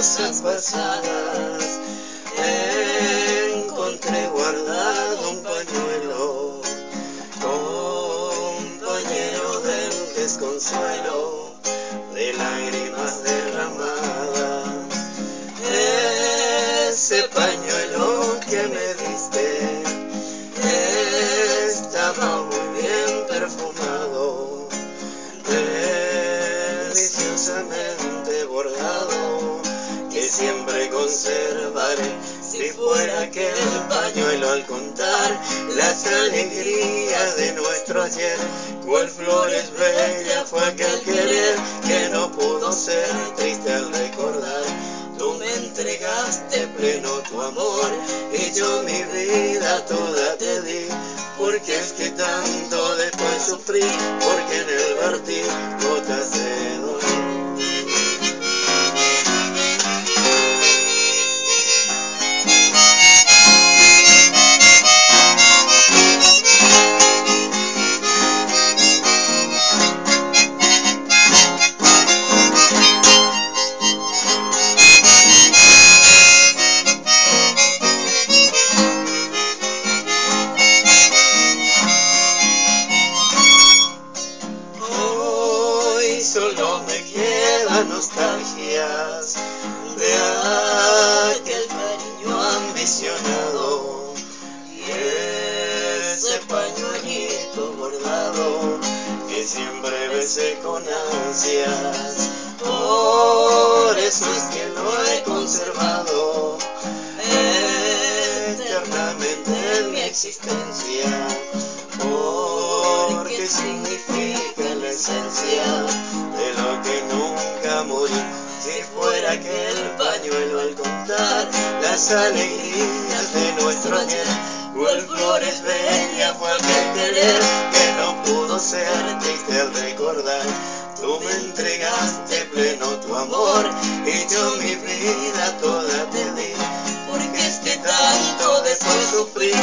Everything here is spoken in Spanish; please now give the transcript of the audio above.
cosas pasadas. Encontré guardado un pañuelo, compañero del desconsuelo, de lágrimas derramadas. Ese pañuelo que me diste estaba muy bien perfumado, deliciosamente bordado, que siempre conservaré. Si fuera aquel pañuelo al contar las alegrías de nuestro ayer, cual flores bella fue aquel querer que no pudo ser triste al recordar. Tú me entregaste pleno tu amor y yo mi vida toda te di, porque es que tanto después sufrí, porque en él vertí gotas de dolor. Solo me quedan nostalgias de aquel cariño ambicionado y ese pañuelito bordado que siempre besé con ansias. Por eso es que lo he conservado eternamente en mi existencia, porque significa la esencia de lo que nunca morí. Si fuera aquel pañuelo al contar las alegrías de nuestro ayer, cual flores bella fue aquel querer que no pudo ser triste al recordar. Tú me entregaste pleno tu amor y yo mi vida toda te di, porque es que tanto después sufrí.